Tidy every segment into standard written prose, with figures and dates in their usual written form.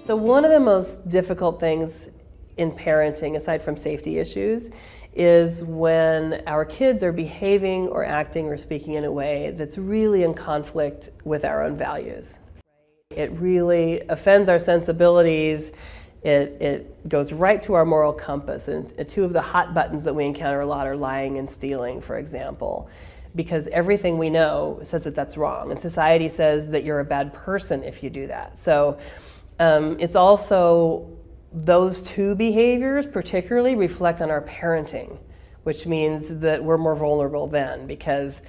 So one of the most difficult things in parenting, aside from safety issues, is when our kids are behaving or acting or speaking in a way that's really in conflict with our own values. It really offends our sensibilities. It goes right to our moral compass. And two of the hot buttons that we encounter a lot are lying and stealing, for example, because everything we know says that that's wrong. And society says that you're a bad person if you do that. So it's also those two behaviors particularly reflect on our parenting, which means that we're more vulnerable then, because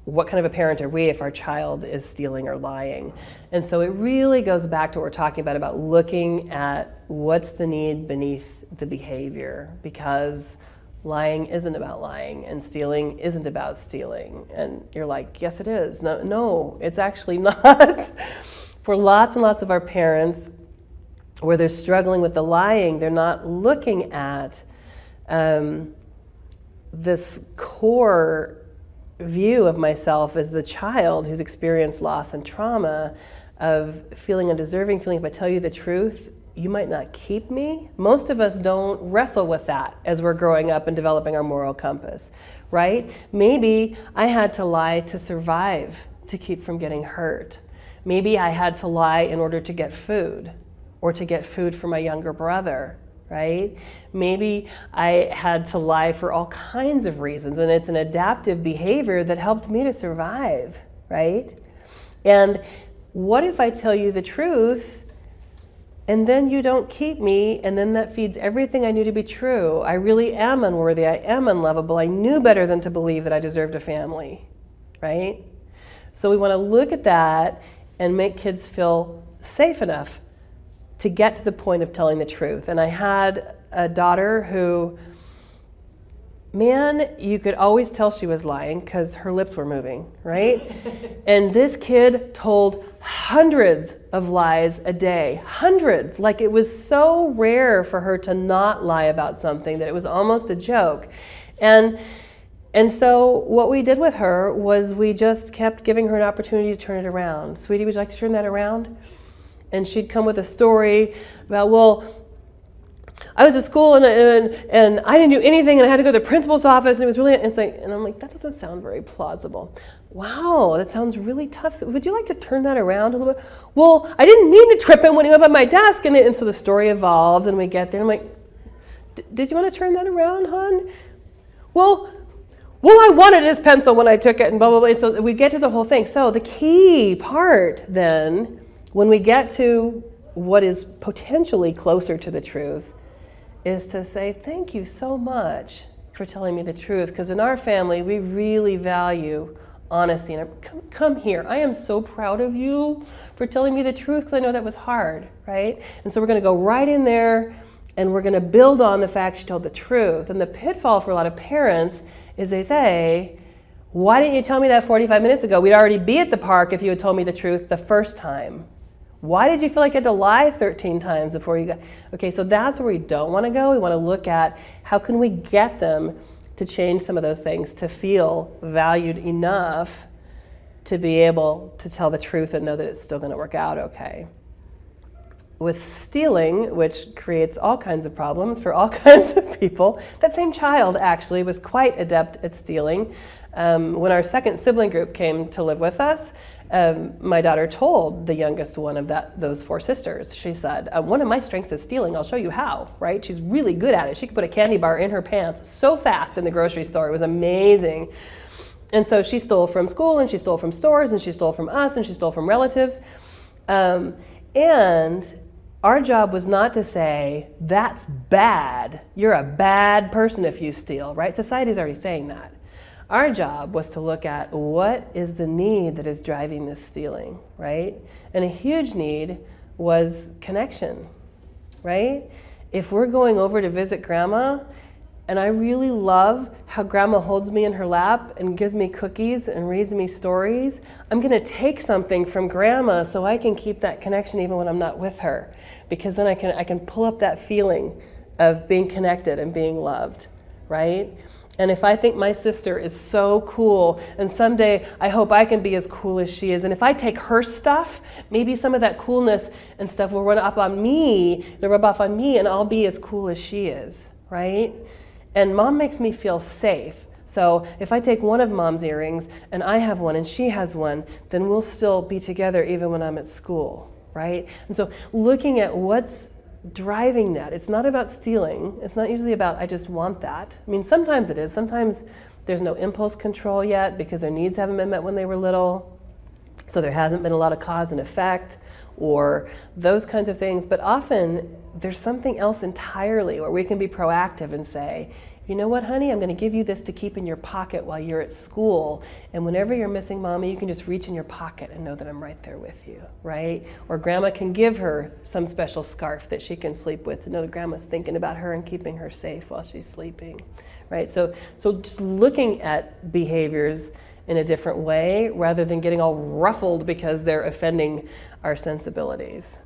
what kind of a parent are we if our child is stealing or lying? And so it really goes back to what we're talking about looking at what's the need beneath the behavior, because lying isn't about lying and stealing isn't about stealing. And you're like, yes, it is. No, it's actually not. For lots and lots of our parents, where they're struggling with the lying, they're not looking at this core view of myself as the child who's experienced loss and trauma, of feeling undeserving, feeling if I tell you the truth, you might not keep me. Most of us don't wrestle with that as we're growing up and developing our moral compass, right? Maybe I had to lie to survive, to keep from getting hurt. Maybe I had to lie in order to get food, or to get food for my younger brother, right? Maybe I had to lie for all kinds of reasons, and it's an adaptive behavior that helped me to survive, right? And what if I tell you the truth and then you don't keep me, and then that feeds everything I knew to be true? I really am unworthy, I am unlovable, I knew better than to believe that I deserved a family, right? So we want to look at that and make kids feel safe enough to get to the point of telling the truth. And I had a daughter who, man, you could always tell she was lying because her lips were moving, right? And this kid told hundreds of lies a day, hundreds. Like, it was so rare for her to not lie about something that it was almost a joke. And so what we did with her was we just kept giving her an opportunity to turn it around. Sweetie, would you like to turn that around? And she'd come with a story about, well, I was at school and I didn't do anything and I had to go to the principal's office and it was really, and I'm like, that doesn't sound very plausible. Wow, that sounds really tough. So would you like to turn that around a little bit? Well, I didn't mean to trip him when he went by my desk. And so the story evolved and we get there and I'm like, did you want to turn that around, hon? Well, I wanted his pencil when I took it and blah, blah, blah. And so we get to the whole thing. So the key part then, when we get to what is potentially closer to the truth, is to say, thank you so much for telling me the truth, because in our family, we really value honesty. And come here, I am so proud of you for telling me the truth, because I know that was hard, right? And so we're going to go right in there, and we're going to build on the fact she told the truth. And the pitfall for a lot of parents is they say, why didn't you tell me that 45 minutes ago? We'd already be at the park if you had told me the truth the first time. Why did you feel like you had to lie 13 times before you got... Okay, so that's where we don't want to go. We want to look at how can we get them to change some of those things, to feel valued enough to be able to tell the truth and know that it's still going to work out okay. With stealing, which creates all kinds of problems for all kinds of people, that same child actually was quite adept at stealing. When our second sibling group came to live with us, my daughter told the youngest one of those four sisters, she said, one of my strengths is stealing, I'll show you how, right? She's really good at it. She could put a candy bar in her pants so fast in the grocery store. It was amazing. And so she stole from school, and she stole from stores, and she stole from us, and she stole from relatives. And our job was not to say, that's bad. You're a bad person if you steal, right? Society's already saying that. Our job was to look at what is the need that is driving this stealing, right? And a huge need was connection, right? If we're going over to visit grandma, and I really love how grandma holds me in her lap and gives me cookies and reads me stories, I'm gonna take something from grandma so I can keep that connection even when I'm not with her, because then I can pull up that feeling of being connected and being loved, right? And if I think my sister is so cool, and someday I hope I can be as cool as she is, and if I take her stuff, maybe some of that coolness and stuff will rub off on me, and I'll be as cool as she is, right? And mom makes me feel safe. So if I take one of mom's earrings and I have one and she has one, then we'll still be together even when I'm at school, right? And so looking at what's driving that. It's not about stealing. It's not usually about, I just want that. I mean, sometimes it is. Sometimes there's no impulse control yet because their needs haven't been met when they were little. So there hasn't been a lot of cause and effect or those kinds of things. But often there's something else entirely where we can be proactive and say, you know what, honey, I'm going to give you this to keep in your pocket while you're at school. And whenever you're missing mommy, you can just reach in your pocket and know that I'm right there with you, right? Or grandma can give her some special scarf that she can sleep with to know that grandma's thinking about her and keeping her safe while she's sleeping, right? So just looking at behaviors in a different way rather than getting all ruffled because they're offending our sensibilities.